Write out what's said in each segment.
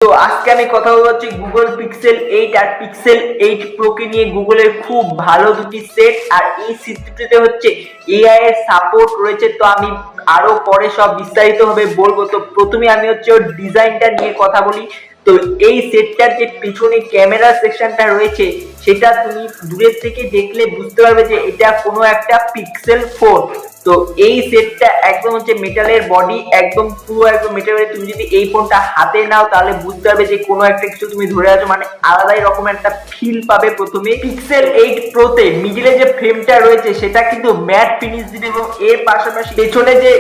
তো আজকে আমি কথা বলছি গুগল পিক্সেল 8 আর পিক্সেল 8 প্রো কে নিয়ে। গুগলের খুব ভালো দুটি সেট, আর এই সেটটিতে হচ্ছে এআই এর সাপোর্ট রয়েছে। তো আমি আরো পরে সব বিস্তারিত ভাবে বলবো। তো প্রথমে আমি হচ্ছে ওর ডিজাইনটা নিয়ে কথা বলি। তো এই সেটটার যে পিছনে ক্যামেরা সেকশনটা রয়েছে সেটা তুমি দূরের থেকে দেখলে বুঝতে পারবে যে এটা কোনো একটা পিক্সেল ফোন। তো এই সেটটা একদম হচ্ছে মেটালের বডি, একদম পুরো একদম মেটালের। তুমি যদি এই ফোনটা হাতে নাও তাহলে বুঝতে পারবে যে কোনো একটা কিছু তুমি ধরে আছো, মানে আলাদাই রকম একটা ফিল পাবে। প্রথমে পিক্সেল 8 প্রো তে মিডিলে যে ফ্রেমটা রয়েছে সেটা কিন্তু ম্যাট ফিনিশ দিবে, এবং এর পাশাপাশি পেছনে যে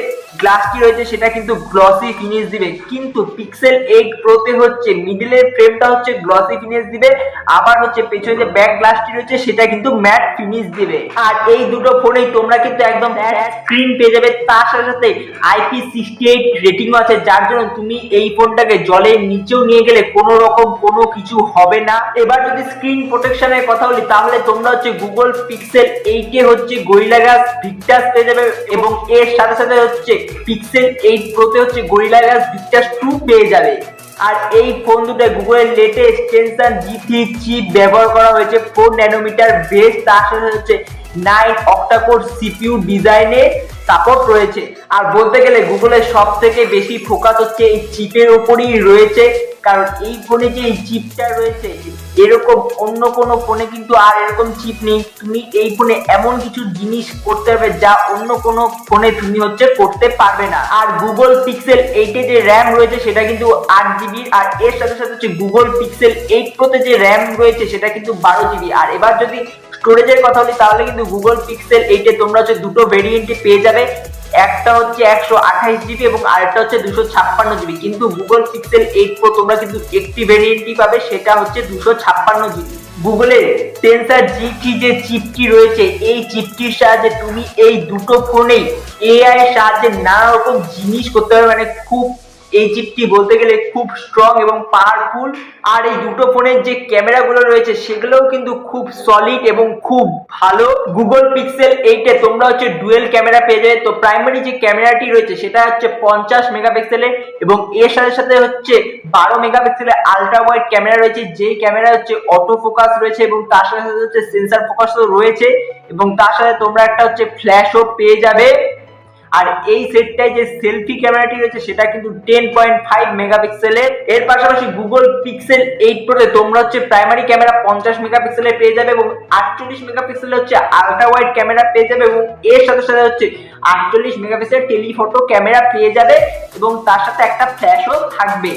গ্লাসটি রয়েছে সেটা কিন্তু গ্লসি ফিনিশ দিবে। কিন্তু পিক্সেল 8 প্রো তে হচ্ছে মিডলের ফ্রেমটা হচ্ছে গ্লসি ফিনিশ দিবে, আবার হচ্ছে পেছনে যে ব্যাক গ্লাসটি রয়েছে সেটা কিন্তু ম্যাট ফিনিশ দিবে। আর এই দুটো ফোনেই তোমরা কিন্তু একদম স্ক্রিন পেয়ে যাবে। তার সাথে সাথে IP68 রেটিং আছে, যার জন্য তুমি এই ফোনটাকে জলের নিচেও নিয়ে গেলে কোনো রকম কোনো কিছু হবে না। এবার যদি স্ক্রিন প্রোটেকশনের কথা বলি তাহলে তোমরা হচ্ছে গুগল পিক্সেল 8 এ হচ্ছে গরিলা গ্লাস ভিক্টাস পেয়ে যাবে, এবং এর সাথে সাথে হচ্ছে পিক্সেল 8 প্রো তে হচ্ছে গরিলা গ্লাস ভিক্টাস 2 পেয়ে যাবে। আর এই ফোন দুটোয় গুগলের লেটেস্ট টেনশন G3 চিপ ব্যবহার করা হয়েছে, 4 ন্যানোমিটার বেস। তার সাথে হচ্ছে 9 অক্টাকোর সিপিইউ ডিজাইনে সাপোর্ট রয়েছে। আর বলতে গেলে গুগলের সব থেকে বেশি ফোকাস হচ্ছে এই চিপের উপরই রয়েছে, কারণ এই ফোনে যে এই চিপটা রয়েছে এরকম অন্য কোনো ফোনে কিন্তু আর এরকম চিপ নেই। তুমি এই ফোনে এমন কিছু জিনিস করতে পারবে যা অন্য কোনো ফোনে তুমি হচ্ছে করতে পারবে না। আর গুগল পিক্সেল 8 এ যে র্যাম রয়েছে সেটা কিন্তু 8GB, আর এর সাথে সাথে হচ্ছে গুগল পিক্সেল 8 প্রো তে যে র্যাম রয়েছে সেটা কিন্তু 12GB। আর এবার যদি স্টোরেজের কথা বলি তাহলে কিন্তু গুগল পিক্সেল 8 এ তোমরা হচ্ছে দুটো ভেরিয়েন্টে পেয়ে যাবে, একটা হচ্ছে 128GB এবং আরেকটা হচ্ছে 256GB। কিন্তু গুগল পিক্সেল 8 প্রো তোমরা কিন্তু একটি ভেরিয়েন্টই পাবে, সেটা হচ্ছে 256GB। গুগলের টেনসর G3 যে চিপটি রয়েছে এই চিপটির সাহায্যে তুমি এই দুটো ফোনেই এআই এর সাহায্যে নানা রকম জিনিস করতে পারবে, মানে খুব এই চিপটি বলতে গেলে খুব স্ট্রং এবং পাওয়ারফুল। আর এই দুটো ফোনের যে ক্যামেরা গুলো রয়েছে সেগুলোও কিন্তু খুব সলিড এবং খুব ভালো। গুগল পিক্সেল 8 এ তোমরা হচ্ছে ডুয়েল ক্যামেরা পেয়ে যাবে। তো প্রাইমারি যে ক্যামেরাটি রয়েছে সেটা হচ্ছে 50 মেগাপিক্সেলের, এবং এর সাথে সাথে হচ্ছে 12 মেগাপিক্সেলের আলট্রা ওয়াইড ক্যামেরা রয়েছে, যেই ক্যামেরা হচ্ছে অটো ফোকাস রয়েছে, এবং তার সাথে সাথে হচ্ছে সেন্সর ফোকাসও রয়েছে, এবং তার সাথে তোমরা একটা হচ্ছে ফ্ল্যাশও পেয়ে যাবে। আর এই সেটটায় যে সেলফি ক্যামেরাটি রয়েছে সেটা কিন্তু 10.5 মেগাপিক্সেলের। এর পাশাপাশি গুগল পিক্সেল 8 প্রো তে তোমরা হচ্ছে প্রাইমারি ক্যামেরা 50 মেগাপিক্সেলের পেয়ে যাবে, এবং 48 মেগাপিক্সেলের হচ্ছে আলট্রা ওয়াইড ক্যামেরা পেয়ে যাবে, এবং এর সাথে সাথে হচ্ছে 48 মেগাপিক্সেলের টেলিফটো ক্যামেরা পেয়ে যাবে, এবং তার সাথে একটা ফ্ল্যাশও থাকবে।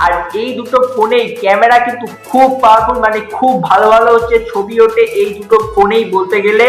আর এই দুটো ফোনেই ক্যামেরা কিন্তু খুব পাওয়ারফুল, মানে খুব ভালো ভালো হচ্ছে ছবি ওঠে এই দুটো ফোনেই বলতে গেলে।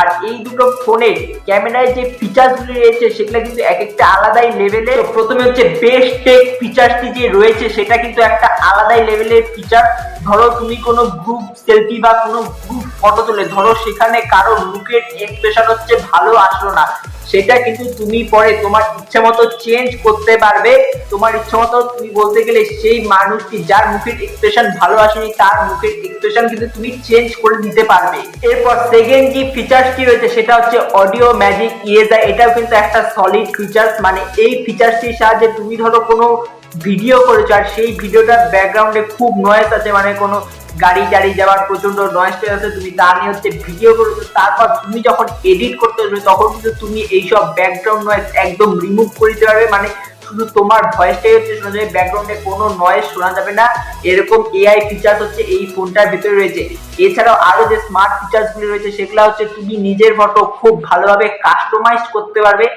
আর এই দুটো ফোনে ক্যামেরায় যে ফিচার্স গুলি রয়েছে সেগুলো কিন্তু এক একটা আলাদাই লেভেলে। প্রথমে হচ্ছে বেস্ট টেক ফিচার্সটি যে রয়েছে সেটা কিন্তু একটা আলাদাই লেভেলের ফিচার। ধরো তুমি কোনো গ্রুপ সেলফি বা কোনো গ্রুপ ফটো তুলে, ধরো সেখানে কারো মুখের এক্সপ্রেশন হচ্ছে ভালো আসলো না, সেটা কিন্তু তুমি পরে তোমার ইচ্ছা মতো চেঞ্জ করতে পারবে। তোমার ইচ্ছা মতো তুমি বলতে গেলে সেই মানুষটি যার মুখের এক্সপ্রেশন ভালো আসেনি তার মুখের এক্সপ্রেশন কিন্তু তুমি চেঞ্জ করে দিতে পারবে। এরপর সেকেন্ড যে ফিচার্সটি রয়েছে সেটা হচ্ছে অডিও ম্যাজিক ইরেজার। এটাও কিন্তু একটা সলিড ফিচার্স, মানে এই ফিচার্সটির সাহায্যে তুমি ধরো কোনো ভিডিও করেছো আর সেই ভিডিওটার ব্যাকগ্রাউন্ডে খুব নয়েজ আছে, মানে কোনো গাড়ি টাড়ি যাওয়ার প্রচন্ড নয়েজ আছে, তুমি তা নিয়ে হচ্ছে ভিডিও করেছো, তারপর তুমি যখন এডিট করতে আসবে তখন কিন্তু তুমি এইসব ব্যাকগ্রাউন্ড নয়েজ একদম রিমুভ করে দিতে পারবে, মানে শুধু তোমার ভয়েসটাই হচ্ছে শোনা যাবে, ব্যাকগ্রাউন্ডে কোনো নয়েজ শোনা যাবে না। এরকম এআই ফিচার্স হচ্ছে এই ফোনটার ভিতরে রয়েছে। এছাড়াও আরো যে স্মার্ট ফিচার্স গুলো রয়েছে সেগুলো হচ্ছে তুমি নিজের ফটো খুব ভালোভাবে কাস্টমাইজ করতে পারবে।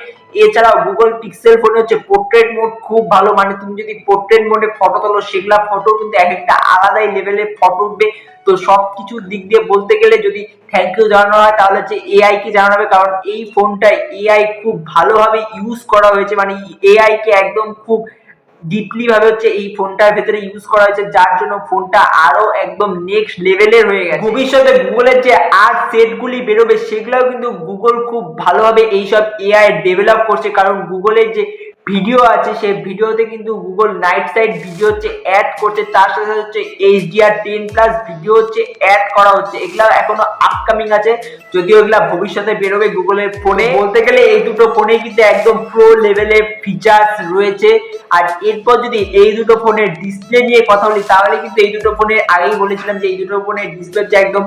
এছাড়াও গুগল পিক্সেল ফোনে হচ্ছে পোর্ট্রেট মোড খুব ভালো, মানে তুমি যদি পোর্ট্রেট মোডে ফটো তোলো সেগুলা ফটো কিন্তু এক একটা আলাদাই লেভেলের ফটো উঠবে। তো সবকিছুর দিক দিয়ে বলতে গেলে যদি থ্যাংক ইউ জানানো হয় তাহলে হচ্ছে এআই কে জানানো হবে, কারণ এই ফোনটায় এআই খুব ভালোভাবে ইউজ করা হয়েছে, মানে এআই কে একদম খুব ডিপলি ভাবে হচ্ছে এই ফোনটার ভেতরে ইউজ করা হয়েছে, যার জন্য ফোনটা আরো একদম নেক্সট লেভেলের হয়ে গেছে। ভবিষ্যতে গুগলের যে আর সেট গুলি বেরোবে সেগুলোও কিন্তু গুগল খুব ভালোভাবে এইসব এআই ডেভেলপ করছে, কারণ গুগলের যে ভিডিও আছে সেই ভিডিওতে কিন্তু গুগল নাইট সাইড ভিডিও হচ্ছে অ্যাড করছে, তার সাথে হচ্ছে HDR10+ ভিডিও হচ্ছে অ্যাড করা হচ্ছে। এগুলা এখনো আপকামিং আছে, যদিও এগুলা ভবিষ্যতে বেরোবে গুগলের ফোনে। বলতে গেলে এই দুটো ফোনে কিন্তু একদম প্রো লেভেলের ফিচার্স রয়েছে। আর এরপর যদি এই দুটো ফোনের ডিসপ্লে নিয়ে কথা বলি, তাহলে কিন্তু এই দুটো ফোনে আগেই বলেছিলাম যে এই দুটো ফোনের ডিসপ্লে হচ্ছে একদম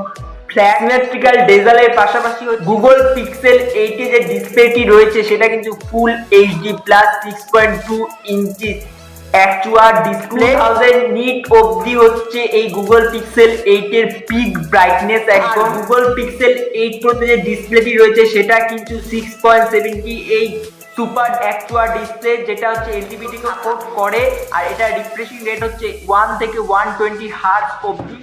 ফ্ল্যাট সিমেট্রিক্যাল ডিজাইনের পাশাপাশি গুগল পিক্সেল 8 এ যে ডিসপ্লেটি রয়েছে সেটা কিন্তু ফুল HD প্লাস 6.2 ইঞ্চি অ্যাকচুয়াল ডিসপ্লে। 1000 নিট অবধি হচ্ছে এই গুগল পিক্সেল 8 এর পিক ব্রাইটনেস। একদম গুগল পিক্সেল 8 প্রো তে যে ডিসপ্লেটি রয়েছে সেটা কিন্তু 6.78 সুপার অ্যাকচুয়াল ডিসপ্লে, যেটা হচ্ছে এলটিপিটি সাপোর্ট করে। আর এটা রিফ্রেশিং রেট হচ্ছে 1 থেকে 120 হার্টজ অবধি।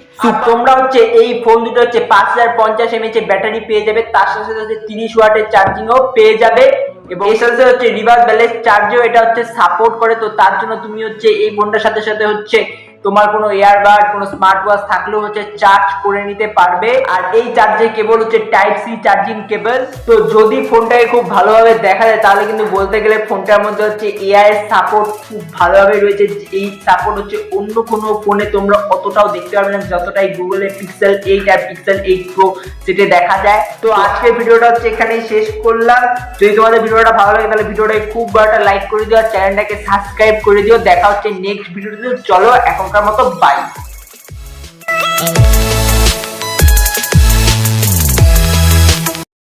তোমরা হচ্ছে এই ফোন দুটো হচ্ছে 5050 mAh এর ব্যাটারি পেয়ে যাবে, তার সাথে সাথে হচ্ছে 30 ওয়াটের চার্জিংও পেয়ে যাবে এবং এর সাথে হচ্ছে রিভার্স ব্যালেন্স চার্জও এটা হচ্ছে সাপোর্ট করে। তো তার জন্য তুমি হচ্ছে এই ফোনটার সাথে সাথে হচ্ছে তোমার কোনো ইয়ারবাড, কোনো স্মার্ট ওয়াচ থাকলেও হচ্ছে চার্জ করে নিতে পারবে। আর এই চার্জের কেবল হচ্ছে টাইপ সি চার্জিং কেবল। তো যদি ফোনটাকে খুব ভালোভাবে দেখা যায় তাহলে কিন্তু বলতে গেলে ফোনটার মধ্যে হচ্ছে এআই এর সাপোর্ট খুব ভালোভাবে রয়েছে। এই সাপোর্ট হচ্ছে অন্য কোনো ফোনে তোমরা অতটাও দেখতে পারবে না যতটাই গুগলের পিক্সেল 8 আর পিক্সেল 8 প্রো সেটে দেখা যায়। তো আজকের ভিডিওটা হচ্ছে এখানেই শেষ করলাম। যদি তোমাদের ভিডিওটা ভালো লাগে তাহলে ভিডিওটাকে খুব বড় একটা লাইক করে দিও আর চ্যানেলটাকে সাবস্ক্রাইব করে দিও। দেখা হচ্ছে নেক্সট ভিডিওতে। চলো এখনকার মতো বাই।